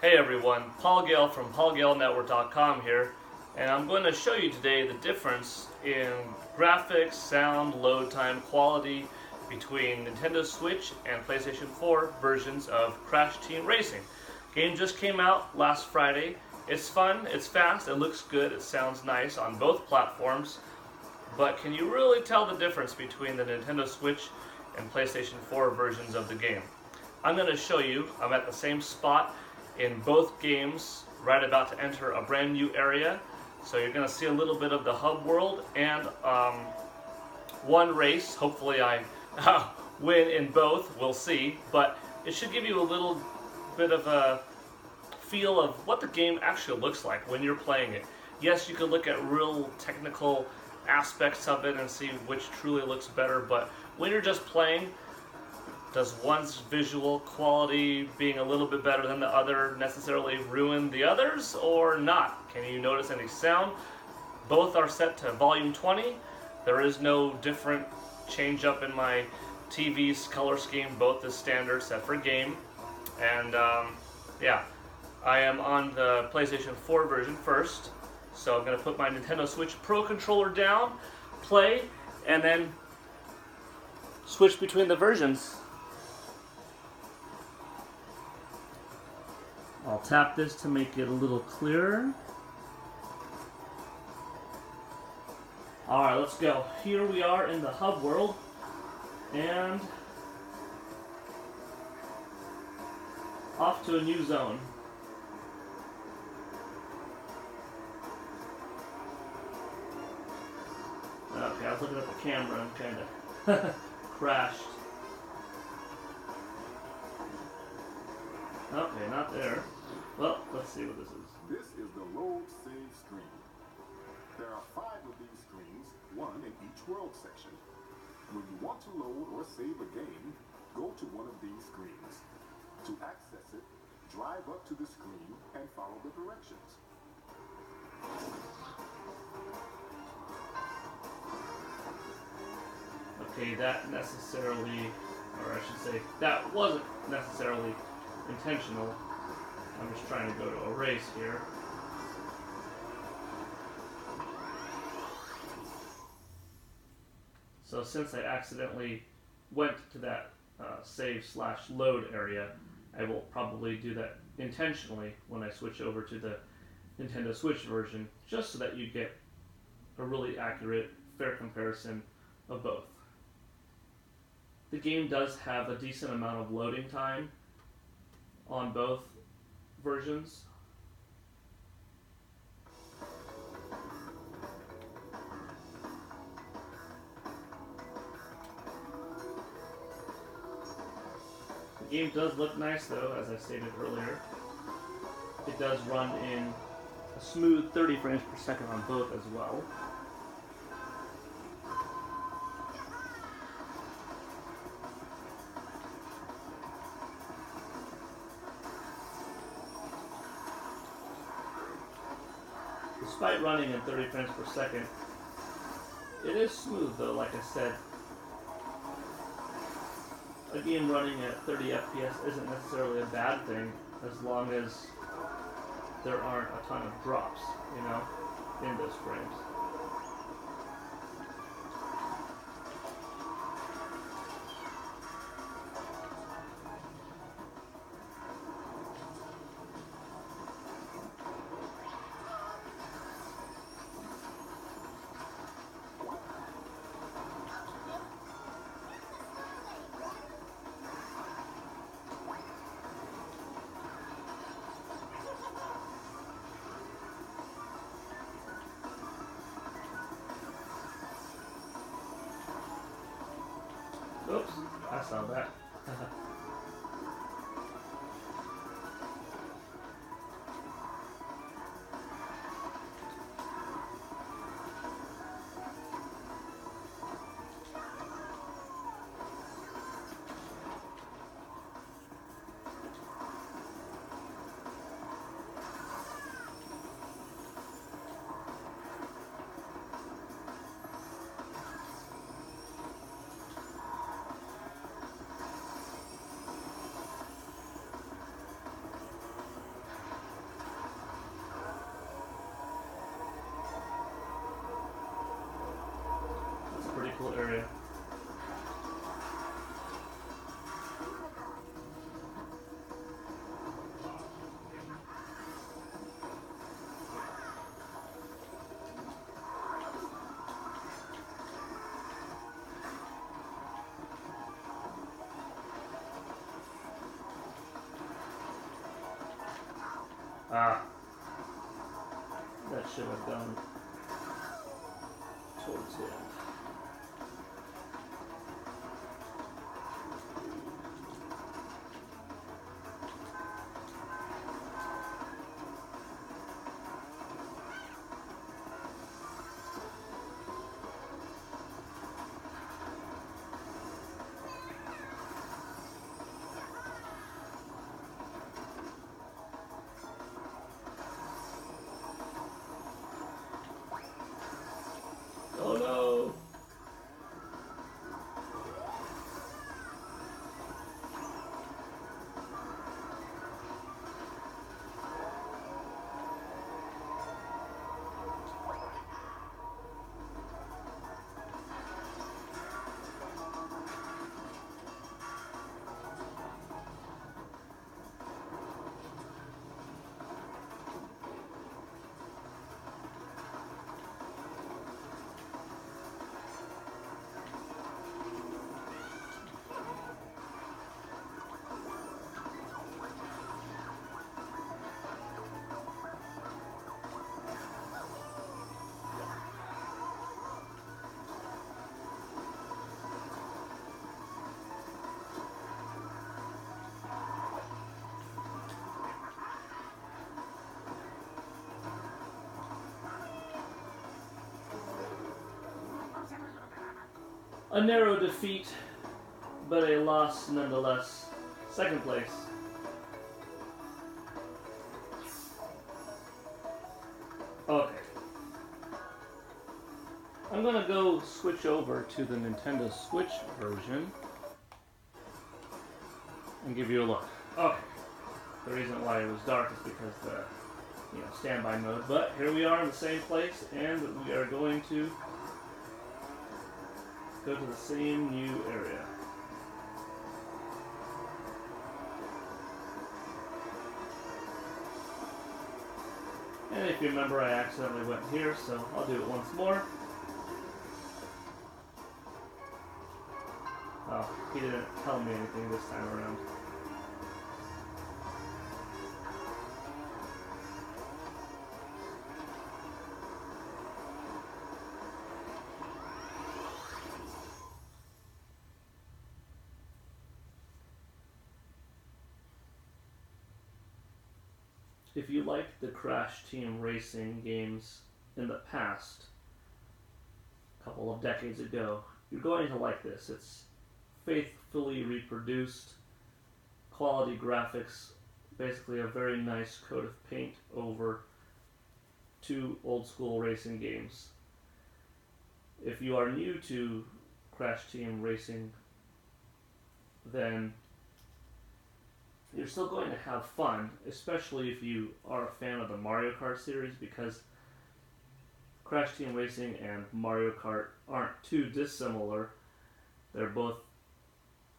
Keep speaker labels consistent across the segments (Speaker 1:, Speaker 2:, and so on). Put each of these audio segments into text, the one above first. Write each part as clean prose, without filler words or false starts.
Speaker 1: Hey everyone, Paul Gale from PaulGaleNetwork.com here, and I'm going to show you today the difference in graphics, sound, load time, quality between Nintendo Switch and PlayStation 4 versions of Crash Team Racing. Game just came out last Friday. It's fun, it's fast, it looks good, it sounds nice on both platforms, but can you really tell the difference between the Nintendo Switch and PlayStation 4 versions of the game? I'm going to show you. I'm at the same spot in both games, right about to enter a brand new area. So you're going to see a little bit of the hub world and one race. Hopefully I win in both, we'll see. But it should give you a little bit of a feel of what the game actually looks like when you're playing it. Yes, you can look at real technical aspects of it and see which truly looks better, but when you're just playing, does one's visual quality being a little bit better than the other necessarily ruin the others or not? Can you notice any sound? Both are set to volume 20. There is no different change up in my TV's color scheme. Both is standard set for game. And yeah, I am on the PlayStation 4 version first. So I'm going to put my Nintendo Switch Pro controller down, play, and then switch between the versions. I'll tap this to make it a little clearer. Alright, let's go. Here we are in the hub world, and off to a new zone. Okay, I was looking at the camera and kind of crashed. Okay, not there. Well, let's see what this is.
Speaker 2: This is the load save screen. There are 5 of these screens, one in each world section. When you want to load or save a game, go to one of these screens. To access it, drive up to the screen and follow the directions.
Speaker 1: Okay, that necessarily, or I should say, that wasn't necessarily intentional. I'm just trying to go to a race here. So since I accidentally went to that save/load area, I will probably do that intentionally when I switch over to the Nintendo Switch version, just so that you get a really accurate, fair comparison of both. The game does have a decent amount of loading time on both versions. The game does look nice though, as I stated earlier. It does run in a smooth 30 frames per second on both as well. Despite running in 30 frames per second, it is smooth though, like I said. A game running at 30 FPS isn't necessarily a bad thing, as long as there aren't a ton of drops, you know, in those frames. Oops, I saw that. Ah. That should have gone towards him. Oh no! A narrow defeat, but a loss nonetheless. Second place. Okay. I'm gonna go switch over to the Nintendo Switch version and give you a look. Okay. The reason why it was dark is because the standby mode. But here we are in the same place, and we are going to go to the same new area. And if you remember, I accidentally went here, so I'll do it once more. Oh, he didn't tell me anything this time around. If you liked the Crash Team Racing games in the past, a couple of decades ago, you're going to like this. It's faithfully reproduced, quality graphics, basically a very nice coat of paint over two old school racing games. If you are new to Crash Team Racing, then you're still going to have fun, especially if you are a fan of the Mario Kart series, because Crash Team Racing and Mario Kart aren't too dissimilar. They're both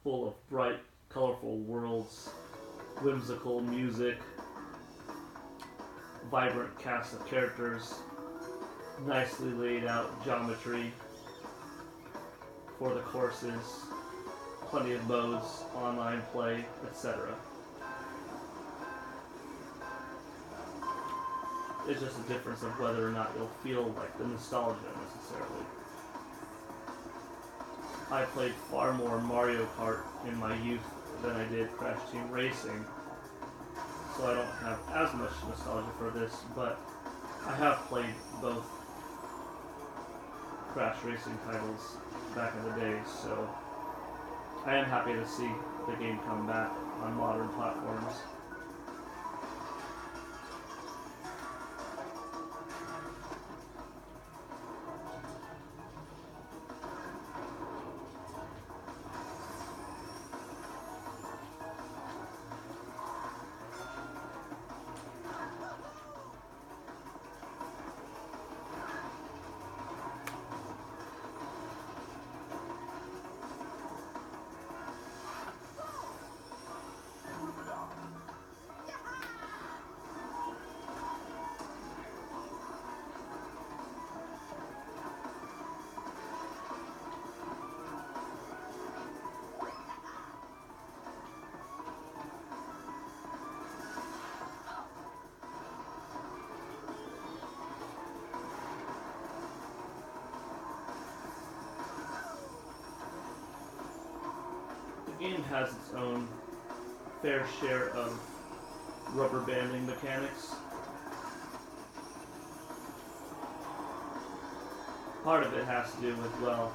Speaker 1: full of bright, colorful worlds, whimsical music, vibrant cast of characters, nicely laid out geometry for the courses, plenty of modes, online play, etc. It's just a difference of whether or not you'll feel like the nostalgia necessarily. I played far more Mario Kart in my youth than I did Crash Team Racing, so I don't have as much nostalgia for this, but I have played both Crash Racing titles back in the day, so I am happy to see the game come back on modern platforms. game has its own fair share of rubber banding mechanics. Part of it has to do with, well,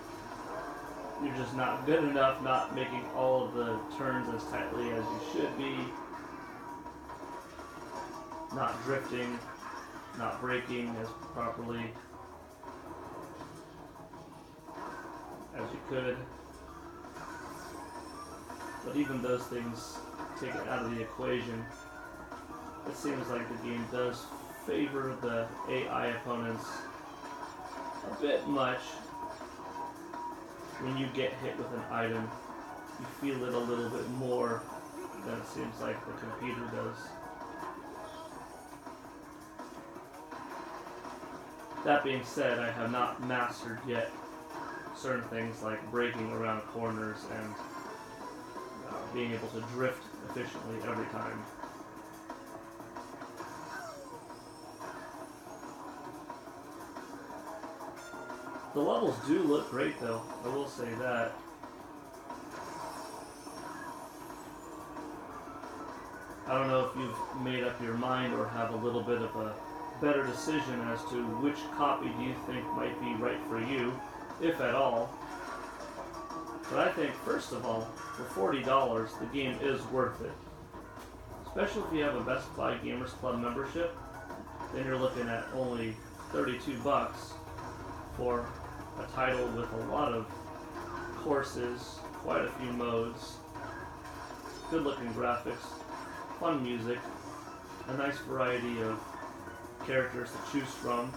Speaker 1: you're just not good enough, not making all of the turns as tightly as you should be, not drifting, not braking as properly as you could. But even those things taken out of the equation, it seems like the game does favor the AI opponents a bit much. When you get hit with an item, you feel it a little bit more than it seems like the computer does. That being said, I have not mastered yet certain things like braking around corners and being able to drift efficiently every time. The levels do look great though, I will say that. I don't know if you've made up your mind or have a little bit of a better decision as to which copy do you think might be right for you, if at all. But I think, first of all, for $40, the game is worth it. Especially if you have a Best Buy Gamers Club membership, then you're looking at only $32 for a title with a lot of courses, quite a few modes, good looking graphics, fun music, a nice variety of characters to choose from.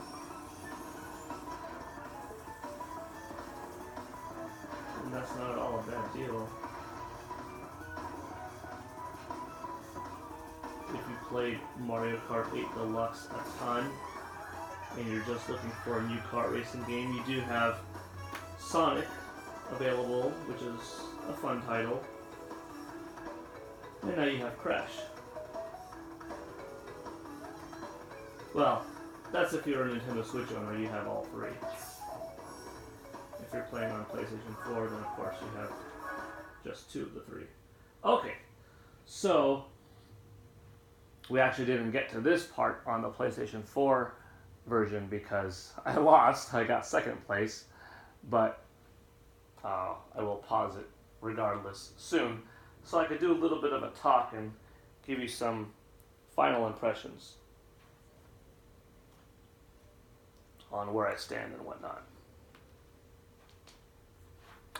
Speaker 1: And that's not at all a bad deal. If you played Mario Kart 8 Deluxe a ton, and you're just looking for a new kart racing game, you do have Sonic available, which is a fun title. And now you have Crash. Well, that's if you're a Nintendo Switch owner, you have all three. If you're playing on PlayStation 4, then of course you have just two of the three. Okay, so we actually didn't get to this part on the PlayStation 4 version because I lost. I got second place, but I will pause it regardless soon so I could do a little bit of a talk and give you some final impressions on where I stand and whatnot.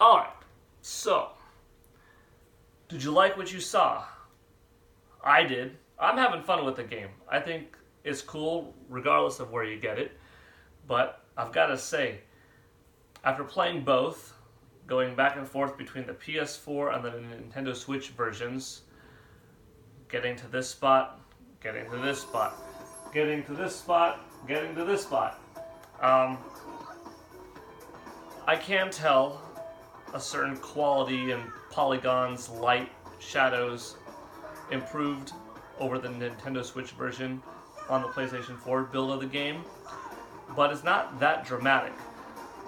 Speaker 1: Alright, so did you like what you saw? I did. I'm having fun with the game. I think it's cool regardless of where you get it. But I've got to say, after playing both, going back and forth between the PS4 and the Nintendo Switch versions, getting to this spot, getting to this spot, getting to this spot, getting to this spot, I can tell a certain quality and polygons, light, shadows improved over the Nintendo Switch version on the PlayStation 4 build of the game, but it's not that dramatic.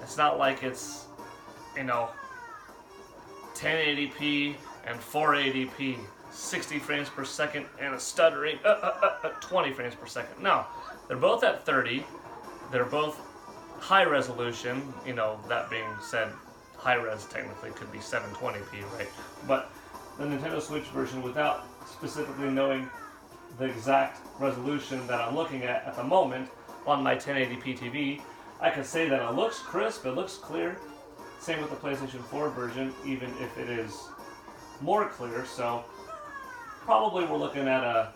Speaker 1: It's not like it's, 1080p and 480p, 60 frames per second, and a stuttering 20 frames per second. No, they're both at 30. They're both high resolution. That being said, high res technically could be 720p, right? But the Nintendo Switch version, without specifically knowing the exact resolution that I'm looking at the moment on my 1080p TV, I can say that it looks crisp, it looks clear. Same with the PlayStation 4 version, even if it is more clear. So probably we're looking at a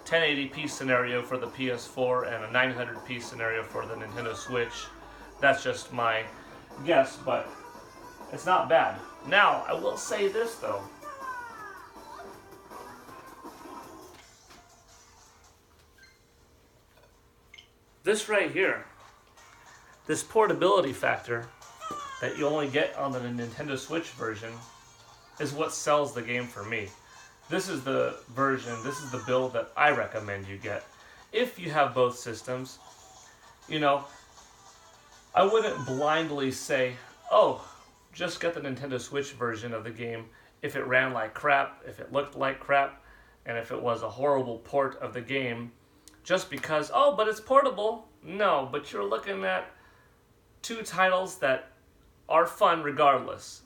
Speaker 1: 1080p scenario for the PS4 and a 900p scenario for the Nintendo Switch. That's just my guess, but it's not bad. Now, I will say this though. This right here, this portability factor that you only get on the Nintendo Switch version is what sells the game for me. This is the version, this is the build that I recommend you get. If you have both systems, I wouldn't blindly say, oh, just get the Nintendo Switch version of the game if it ran like crap, if it looked like crap, and if it was a horrible port of the game just because, oh, but it's portable. No, but you're looking at two titles that are fun regardless.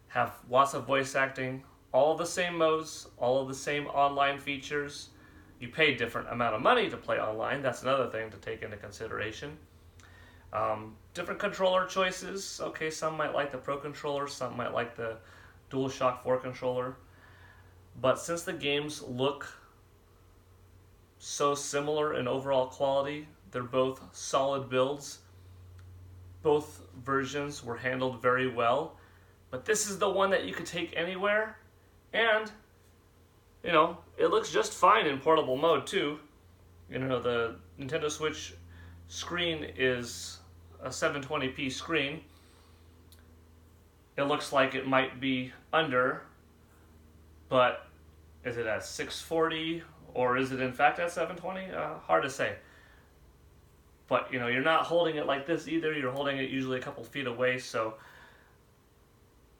Speaker 1: Have lots of voice acting, all of the same modes, all of the same online features. You pay different amount of money to play online. That's another thing to take into consideration. Different controller choices. Okay, some might like the Pro controller, some might like the DualShock 4 controller. But since the games look so similar in overall quality, they're both solid builds. Both versions were handled very well. But this is the one that you could take anywhere. And, you know, it looks just fine in portable mode too. You know, the Nintendo Switch screen is a 720p screen. It looks like it might be under, but is it at 640 or is it in fact at 720? Hard to say. But, you know, you're not holding it like this either. You're holding it usually a couple feet away, so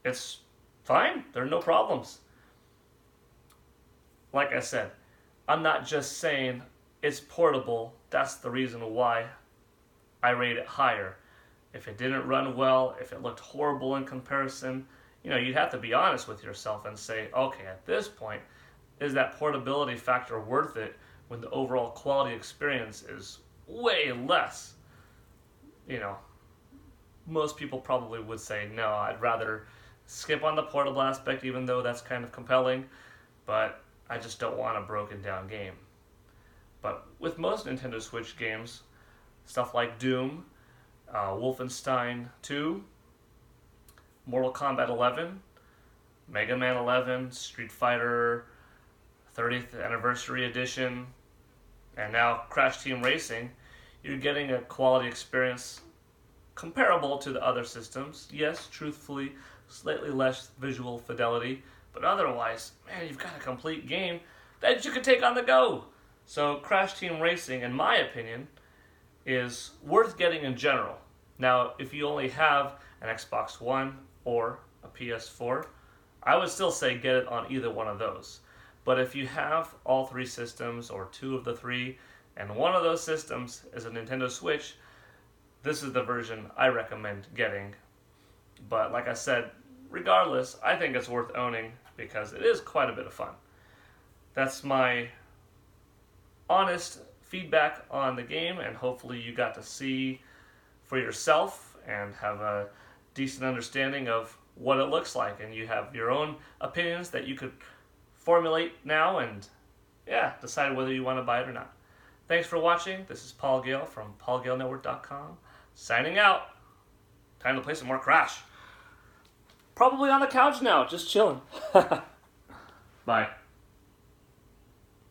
Speaker 1: it's fine. There are no problems. Like I said, I'm not just saying it's portable. That's the reason why I rate it higher. If it didn't run well, if it looked horrible in comparison, you know, you'd have to be honest with yourself and say, okay, at this point, is that portability factor worth it when the overall quality experience is way less? You know, most people probably would say, no, I'd rather skip on the portable aspect, even though that's kind of compelling, but I just don't want a broken down game. But with most Nintendo Switch games, stuff like Doom, Wolfenstein 2, Mortal Kombat 11, Mega Man 11, Street Fighter 30th Anniversary Edition, and now Crash Team Racing, you're getting a quality experience comparable to the other systems. Yes, truthfully, slightly less visual fidelity, but otherwise, man, you've got a complete game that you can take on the go. So Crash Team Racing, in my opinion, is worth getting in general. Now, if you only have an Xbox One or a PS4, I would still say get it on either one of those. But if you have all three systems or two of the three, and one of those systems is a Nintendo Switch, this is the version I recommend getting. But like I said, regardless, I think it's worth owning because it is quite a bit of fun. That's my honest feedback on the game, and hopefully you got to see for yourself and have a decent understanding of what it looks like, and you have your own opinions that you could formulate now and decide whether you want to buy it or not. Thanks for watching. This is Paul Gale from PaulGaleNetwork.com signing out. Time to play some more Crash. Probably on the couch now, just chilling. Bye.